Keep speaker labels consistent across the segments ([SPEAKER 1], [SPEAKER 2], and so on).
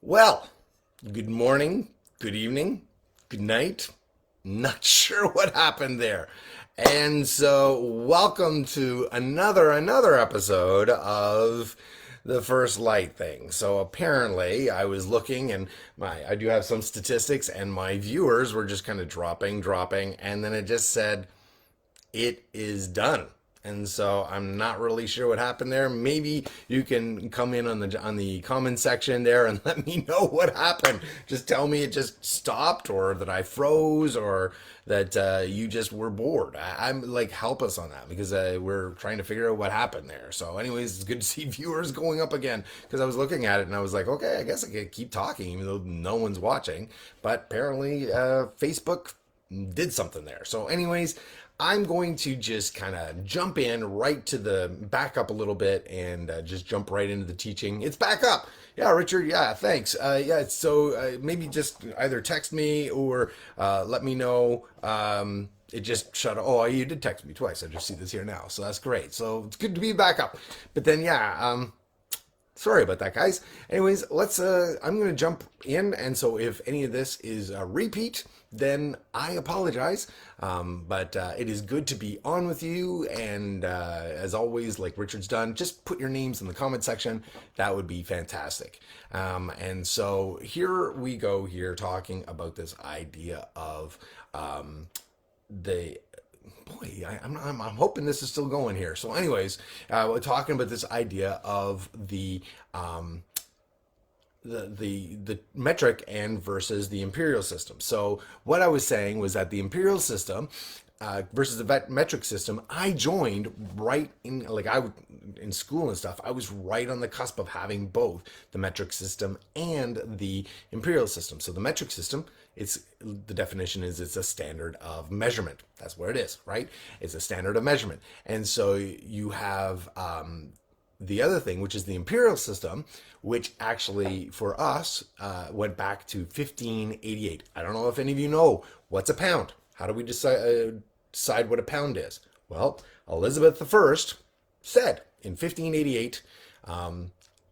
[SPEAKER 1] Well, good morning, good evening, good night. Not sure what happened there. And so, welcome to another episode of the First Light thing. So apparently, I was looking, and my I do have some statistics, and my viewers were just kind of dropping, and then it just said it is done. And so I'm not really sure what happened there. Maybe you can come in on the comment section there and let me know what happened. Just tell me it just stopped, or that I froze, or that you just were bored. I'm like, help us on that, because we're trying to figure out what happened there. So, anyways, it's good to see viewers going up again, because I was looking at it and I was like, okay, I guess I could keep talking even though no one's watching. But apparently, Facebook did something there. So, anyways, I'm going to just kind of jump in right to the back up a little bit, and just jump right into the teaching. It's back up. Yeah, Richard. Yeah, thanks. Yeah, so maybe just either text me or let me know. It just shut. Oh, you did text me twice. I just see this here now, so that's great. So it's good to be back up. But then, yeah. Sorry about that, guys. Anyways, let's. I'm gonna jump in, and so if any of this is a repeat, then I apologize. But it is good to be on with you, and as always, like Richard's done, just put your names in the comment section. That would be fantastic. And so here we go. Here talking about this idea of the boy, I'm hoping this is still going here. So, anyways, we're talking about this idea of the metric and versus the imperial system. So, what I was saying was that the imperial system versus the metric system, I joined right in, like, in school and stuff. I was right on the cusp of having both the metric system and the imperial system. So the metric system, it's the definition is it's a standard of measurement. That's what it is, right? It's a standard of measurement. And so you have the other thing, which is the imperial system, which actually for us went back to 1588. I don't know if any of you know what's a pound. How do we decide what a pound is? Well, Elizabeth I said in 1588,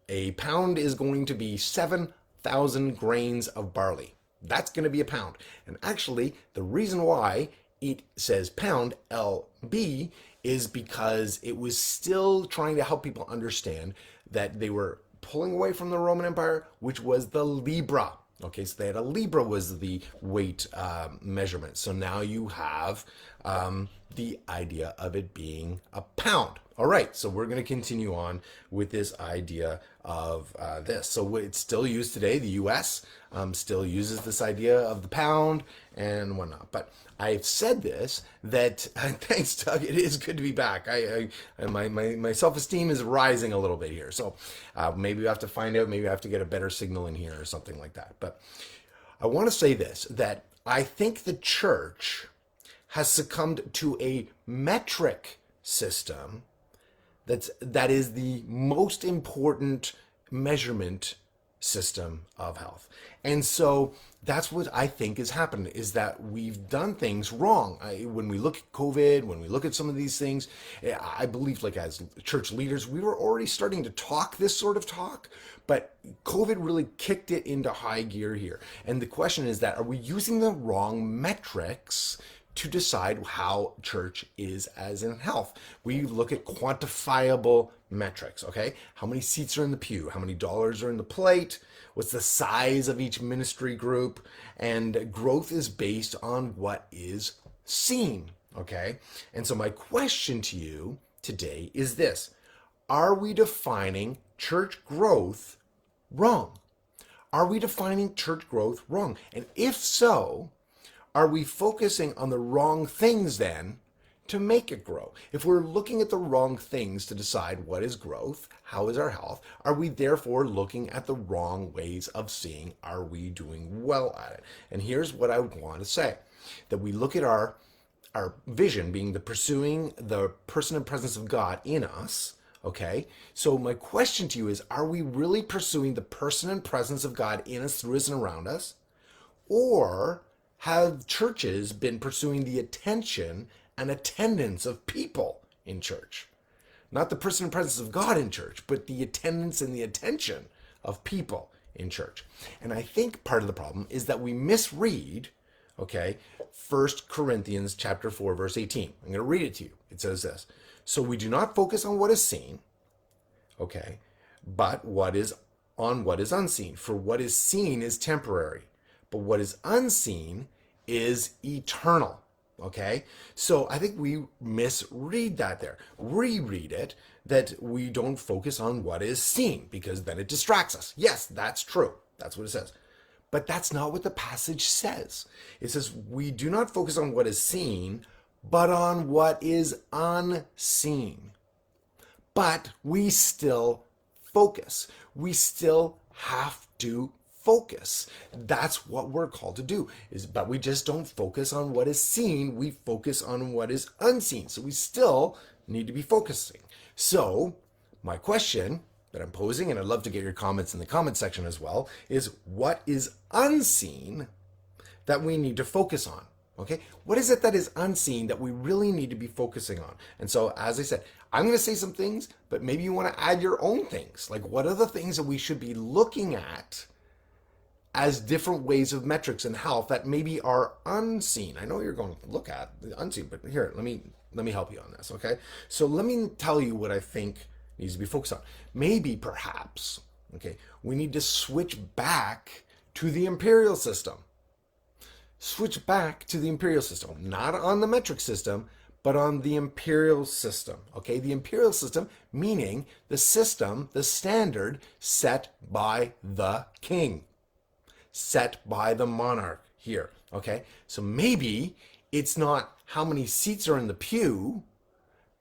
[SPEAKER 1] a pound is going to be 7,000 grains of barley. That's going to be a pound. And actually, the reason why it says pound, LB, is because it was still trying to help people understand that they were pulling away from the Roman Empire, which was the libra. Okay, so they had a libra was the weight measurement. So now you have the idea of it being a pound. All right, so we're going to continue on with this idea of this. So it's still used today. The U.S. Still uses this idea of the pound and whatnot. But I've said this, that thanks, Doug. It is good to be back. My self-esteem is rising a little bit here. So maybe we have to find out. Maybe I have to get a better signal in here or something like that. But I want to say this, that I think the church has succumbed to a metric system that is the most important measurement system of health. And so that's what I think has happened, is that we've done things wrong. When we look at COVID, when we look at some of these things, I believe, like, as church leaders, we were already starting to talk this sort of talk, but COVID really kicked it into high gear here. And the question is that, are we using the wrong metrics to decide how church is as in health? We look at quantifiable metrics, okay? How many seats are in the pew? How many dollars are in the plate? What's the size of each ministry group? And growth is based on what is seen, okay? And so my question to you today is this: are we defining church growth wrong? Are we defining church growth wrong? And if so, are we focusing on the wrong things then to make it grow? If we're looking at the wrong things to decide what is growth, how is our health, are we therefore looking at the wrong ways of seeing, are we doing well at it? And here's what I would want to say: that we look at our vision being the pursuing the person and presence of God in us. Okay, so my question to you is, are we really pursuing the person and presence of God in us, through us, and around us? Or have churches been pursuing the attention and attendance of people in church? Not the person and presence of God in church, but the attendance and the attention of people in church. And I think part of the problem is that we misread, okay, 1 Corinthians chapter 4, verse 18. I'm going to read it to you. It says this. So we do not focus on what is seen, okay, but what is unseen. For what is seen is temporary, but what is unseen is eternal. Okay, so I think we misread that there. Reread it that we don't focus on what is seen because then it distracts us. Yes, that's true. That's what it says. But that's not what the passage says. It says we do not focus on what is seen, but on what is unseen. But we still focus. We still have to focus. That's what we're called to do. But we just don't focus on what is seen. We focus on what is unseen. So we still need to be focusing. So my question that I'm posing, and I'd love to get your comments in the comment section as well, is what is unseen that we need to focus on? Okay, what is it that is unseen that we really need to be focusing on? And so, as I said, I'm going to say some things, but maybe you want to add your own things. Like, what are the things that we should be looking at as different ways of metrics and health that maybe are unseen? I know you're going to look at the unseen, but here, let me help you on this, okay? So let me tell you what I think needs to be focused on. Maybe, perhaps, okay, we need to switch back to the imperial system. Switch back to the imperial system, not on the metric system, but on the imperial system, okay? The imperial system meaning the system, the standard set by the king, set by the monarch here, okay? So maybe it's not how many seats are in the pew.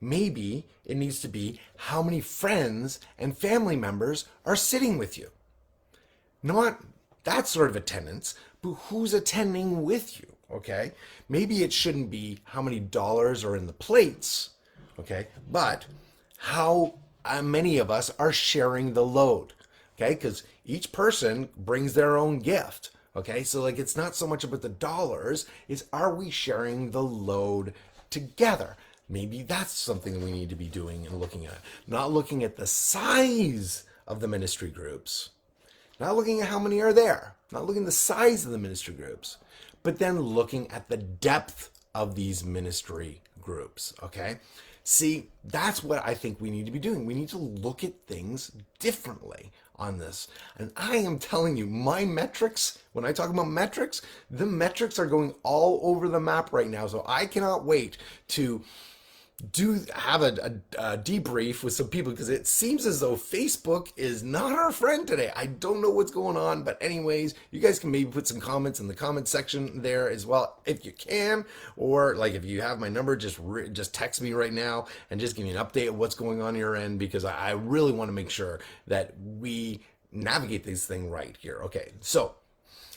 [SPEAKER 1] Maybe it needs to be how many friends and family members are sitting with you. Not that sort of attendance, but who's attending with you, okay? Maybe it shouldn't be how many dollars are in the plates, okay? But how many of us are sharing the load, okay? Because each person brings their own gift, okay? So like it's not so much about the dollars, it's are we sharing the load together? Maybe that's something we need to be doing and looking at. Not looking at the size of the ministry groups, not looking at how many are there, not looking at the size of the ministry groups, but then looking at the depth of these ministry groups, okay? See, that's what I think we need to be doing. We need to look at things differently on this. And I am telling you, my metrics, when I talk about metrics, the metrics are going all over the map right now. So I cannot wait to have a debrief with some people because it seems as though Facebook is not our friend today. I don't know what's going on, but anyways, you guys can maybe put some comments in the comment section there as well if you can, or like if you have my number, just text me right now and just give me an update of what's going on your end, because I really want to make sure that we navigate this thing right here. Okay, so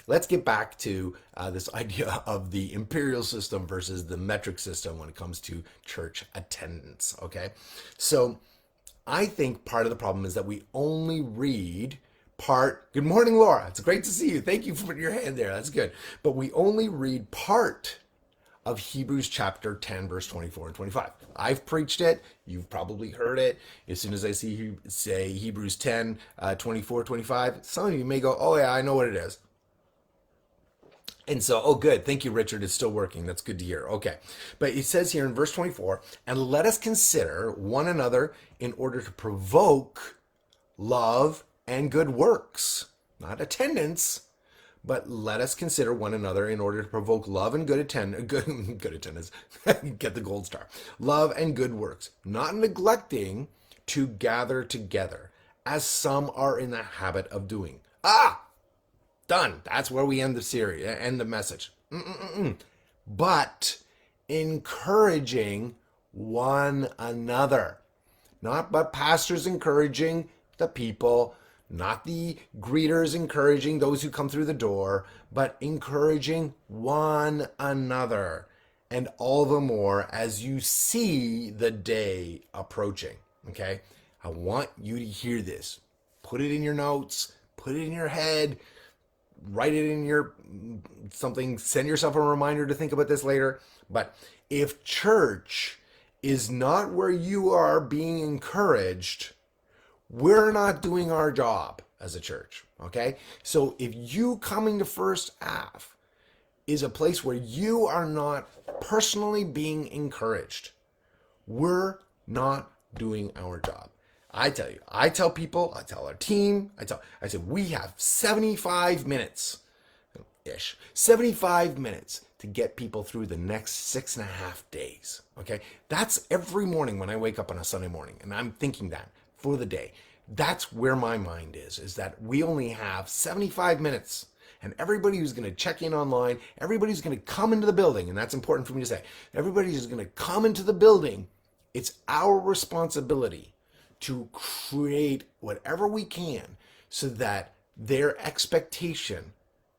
[SPEAKER 1] let's get back to this idea of the imperial system versus the metric system when it comes to church attendance, okay? So I think part of the problem is that we only read part. Good morning, Laura. It's great to see you. Thank you for putting your hand there. That's good. But we only read part of Hebrews chapter 10, verse 24 and 25. I've preached it. You've probably heard it. As soon as I say Hebrews 10, 24, 25, some of you may go, oh yeah, I know what it is. And so, oh, good. Thank you, Richard. It's still working. That's good to hear. Okay. But it says here in verse 24, and let us consider one another in order to provoke love and good works. Not attendance, but let us consider one another in order to provoke love and good attendance. Get the gold star. Love and good works. Not neglecting to gather together, as some are in the habit of doing. Done. That's where we end the series, end the message. But encouraging one another. Not but pastors encouraging the people, not the greeters encouraging those who come through the door, but encouraging one another. And all the more as you see the day approaching. Okay? I want you to hear this. Put it in your notes, put it in your head, write it in your something, send yourself a reminder to think about this later. But if church is not where you are being encouraged, we're not doing our job as a church, Okay? So if you coming to First Ave is a place where you are not personally being encouraged, we're not doing our job. I tell you, I tell people, I tell our team, I said, we have 75 minutes ish, 75 minutes to get people through the next 6.5 days. Okay. That's every morning when I wake up on a Sunday morning and I'm thinking that for the day. That's where my mind is that we only have 75 minutes. And everybody who's going to check in online, everybody's going to come into the building, and that's important for me to say. Everybody who's going to come into the building, it's our responsibility to create whatever we can so that their expectation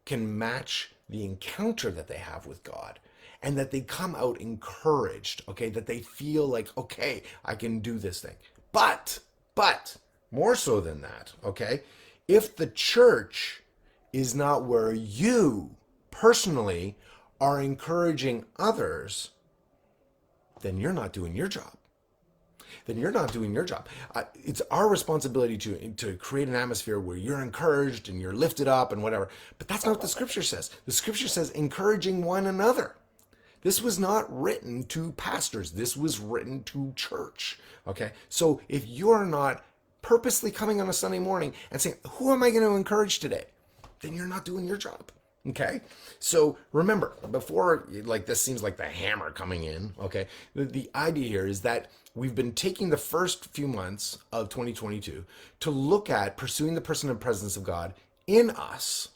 [SPEAKER 1] can match the encounter that they have with God and that they come out encouraged, okay, that they feel like, okay, I can do this thing. But more so than that, okay, if the church is not where you personally are encouraging others, then you're not doing your job. It's our responsibility to create an atmosphere where you're encouraged and you're lifted up and whatever. But that's not what the scripture says. The scripture says encouraging one another. This was not written to pastors. This was written to church. Okay? So if you're not purposely coming on a Sunday morning and saying, who am I going to encourage today? Then you're not doing your job. Okay? So remember, before like this seems like the hammer coming in, okay? The idea here is that we've been taking the first few months of 2022 to look at pursuing the person and presence of God in us.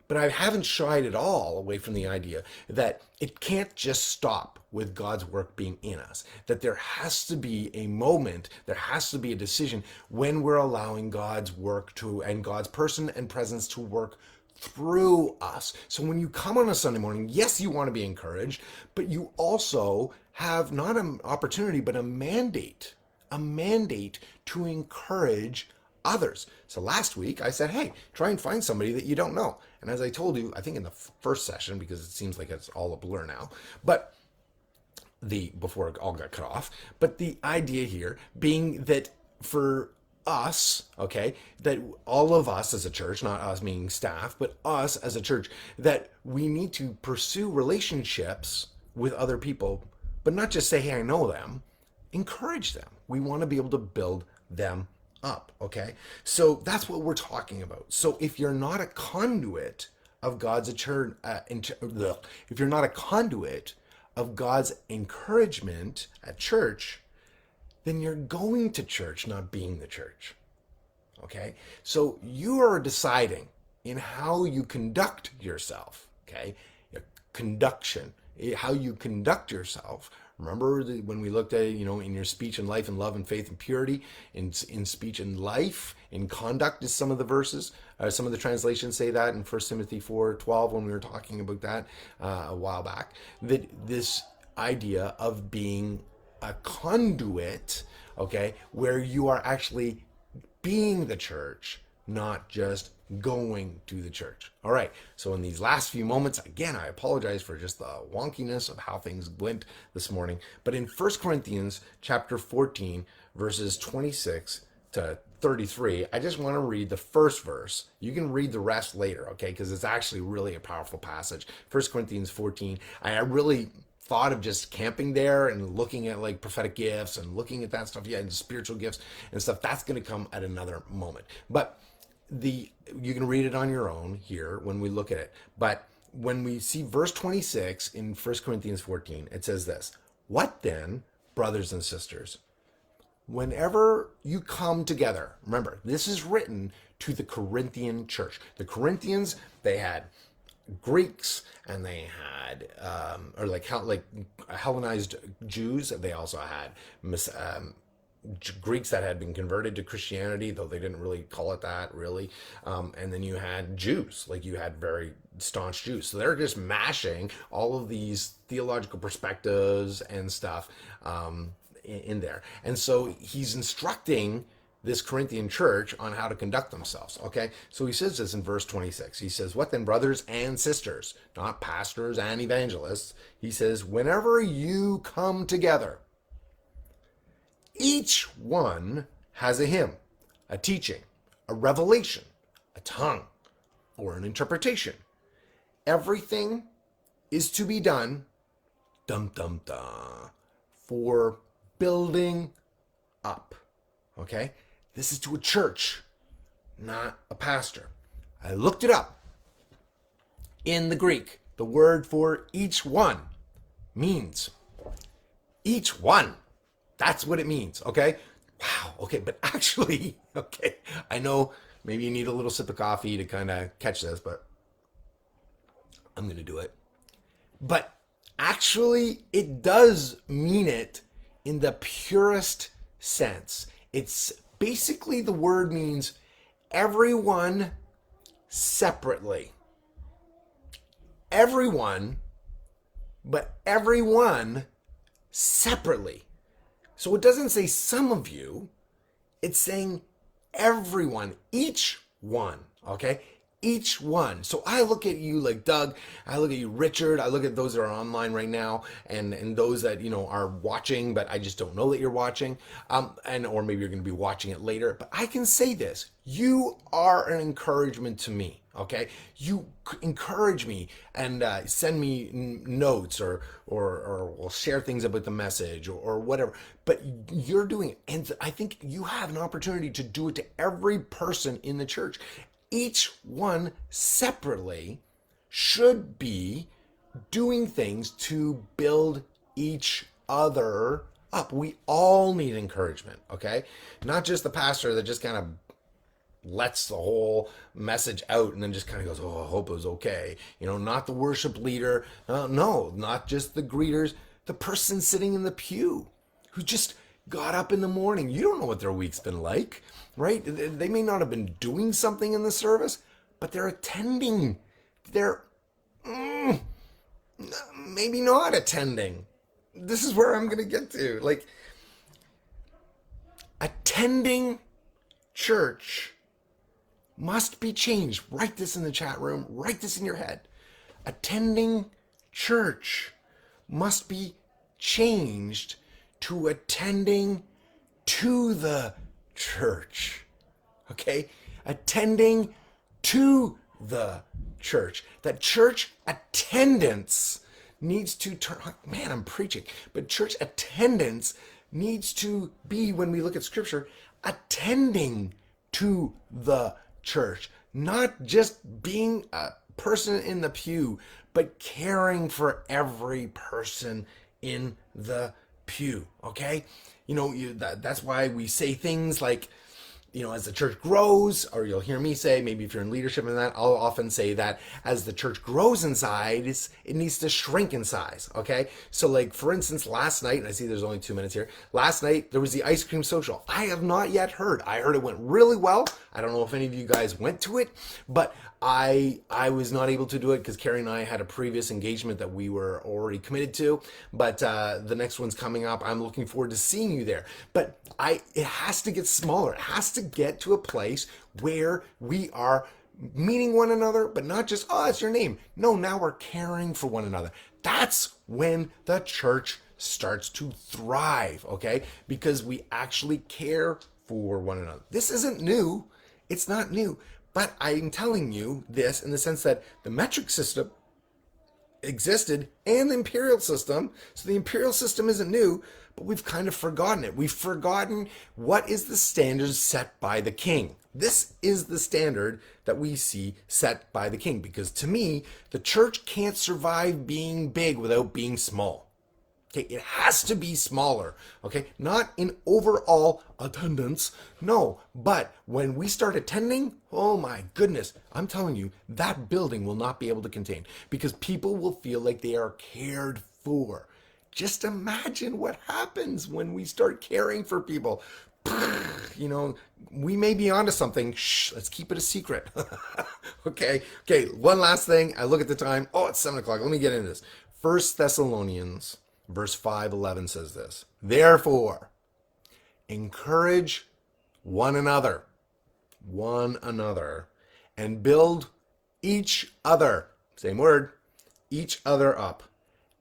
[SPEAKER 1] But I haven't shied at all away from the idea that it can't just stop with God's work being in us. That there has to be a moment, there has to be a decision when we're allowing God's work to, and God's person and presence to work through us. So when you come on a Sunday morning, yes, you want to be encouraged, but you also have not an opportunity, but a mandate to encourage others. So last week I said, hey, try and find somebody that you don't know. And as I told you, I think in the first session, because it seems like it's all a blur now, but before it all got cut off, but the idea here being that for us, okay, that all of us as a church, not us meaning staff, but us as a church, that we need to pursue relationships with other people, but not just say, hey, I know them, encourage them. We want to be able to build them up, okay? So that's what we're talking about. So if you're not a conduit of God's if you're not a conduit of God's encouragement at church, then you're going to church, not being the church, okay? So you are deciding in how you conduct yourself, okay? Conduction, how you conduct yourself. Remember when we looked at it, in your speech and life and love and faith and purity, in speech and life, in conduct is some of the verses. Some of the translations say that in 1 Timothy 4:12 when we were talking about that a while back. That this idea of being a conduit, okay, where you are actually being the church, not just going to the church. All right, so in these last few moments, again, I apologize for just the wonkiness of how things went this morning, but in 1 Corinthians chapter 14, verses 26 to 33, I just want to read the first verse. You can read the rest later, okay, because it's actually really a powerful passage. 1 Corinthians 14, I really thought of just camping there and looking at like prophetic gifts and looking at that stuff, and spiritual gifts and stuff. That's going to come at another moment. But you can read it on your own here when we look at it. But when we see verse 26 in 1 Corinthians 14, it says this: what then, brothers and sisters, whenever you come together, remember, this is written to the Corinthian church. The Corinthians, they had Greeks and they had Hellenized Jews. They also had Greeks that had been converted to Christianity, though they didn't really call it that, really. And then you had Jews, like you had very staunch Jews. So they're just mashing all of these theological perspectives and stuff in there. And so he's instructing this Corinthian church on how to conduct themselves, okay? So he says this in verse 26. He says, what then, brothers and sisters, not pastors and evangelists. He says, whenever you come together, each one has a hymn, a teaching, a revelation, a tongue, or an interpretation. Everything is to be done, dum dum dum, for building up. Okay? This is to a church, not a pastor. I looked it up. In the Greek, the word for each one means each one. That's what it means, okay? Wow, okay, but actually, okay, I know maybe you need a little sip of coffee to kind of catch this, but I'm going to do it. But actually, it does mean it in the purest sense. It's basically the word means everyone separately. Everyone, but everyone separately. So it doesn't say some of you, it's saying everyone, each one, okay? Each one. So I look at you like Doug, I look at you Richard, I look at those that are online right now and those that, are watching, but I just don't know that you're watching, or maybe you're going to be watching it later. But I can say this, you are an encouragement to me, okay? You encourage me and send me notes or will share things about the message or whatever. But you're doing it, and I think you have an opportunity to do it to every person in the church. Each one separately should be doing things to build each other up. We all need encouragement, okay? Not just the pastor that just kind of lets the whole message out and then just kind of goes, oh, I hope it was okay. Not the worship leader. No, not just the greeters. The person sitting in the pew who just got up in the morning. You don't know what their week's been like, right? They may not have been doing something in the service, but they're attending. They're maybe not attending. This is where I'm going to get to. Like, attending church must be changed. Write this in the chat room. Write this in your head. Attending church must be changed to attending to the church. Okay? Attending to the church. That church attendance needs to turn, man, I'm preaching, but church attendance needs to be, when we look at scripture, attending to the church, not just being a person in the pew, but caring for every person in the pew. Okay, that's why we say things like, as the church grows, or you'll hear me say, maybe if you're in leadership in that, I'll often say that as the church grows in size, it needs to shrink in size, okay? So like, for instance, last night, and I see there's only 2 minutes here, last night there was the ice cream social. I have not yet heard. I heard it went really well. I don't know if any of you guys went to it, but I was not able to do it because Carrie and I had a previous engagement that we were already committed to, but the next one's coming up. I'm looking forward to seeing you there. But it has to get smaller. It has to get to a place where we are meeting one another, but not just, oh, it's your name. No, now we're caring for one another. That's when the church starts to thrive, okay? Because we actually care for one another. This isn't new. It's not new. But I'm telling you this in the sense that the metric system existed and the imperial system. So the imperial system isn't new, but we've kind of forgotten it. We've forgotten what is the standard set by the king. This is the standard that we see set by the king, because to me, the church can't survive being big without being small. Okay, it has to be smaller, okay? Not in overall attendance, no. But when we start attending, oh my goodness, I'm telling you, that building will not be able to contain, because people will feel like they are cared for. Just imagine what happens when we start caring for people. We may be onto something. Shh, let's keep it a secret. Okay, one last thing. I look at the time. Oh, it's 7 o'clock. Let me get into this. 1 Thessalonians Verse 5:11 says this: therefore, encourage one another, and build each other, same word, each other up,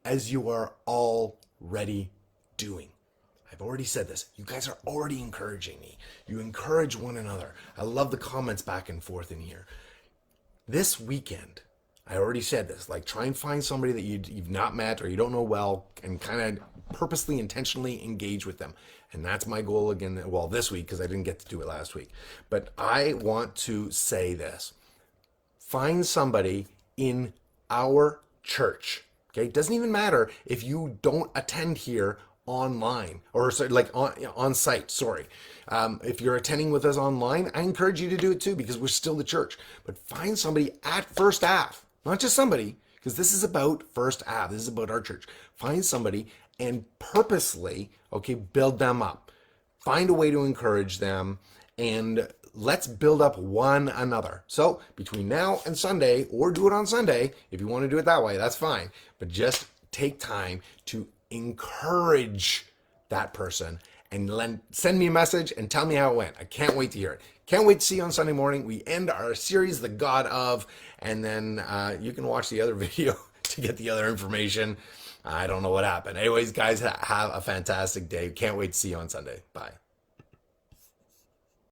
[SPEAKER 1] as you are already doing. I've already said this. You guys are already encouraging me. You encourage one another. I love the comments back and forth in here. This weekend, I already said this, like try and find somebody that you've not met or you don't know well and kind of purposely, intentionally engage with them. And that's my goal again, well, this week, because I didn't get to do it last week. But I want to say this. Find somebody in our church. Okay, it doesn't even matter if you don't attend here online or sorry, like on site. Sorry, if you're attending with us online, I encourage you to do it too because we're still the church. But find somebody at First Ave, not just somebody, because this is about First Ave. This is about our church. Find somebody and purposely, okay, build them up. Find a way to encourage them and let's build up one another. So between now and Sunday, or do it on Sunday, if you want to do it that way, that's fine. But just take time to encourage that person and send me a message and tell me how it went. I can't wait to hear it. Can't wait to see you on Sunday morning. We end our series, The God of, and then you can watch the other video to get the other information. I don't know what happened. Anyways, guys, have a fantastic day. Can't wait to see you on Sunday. Bye.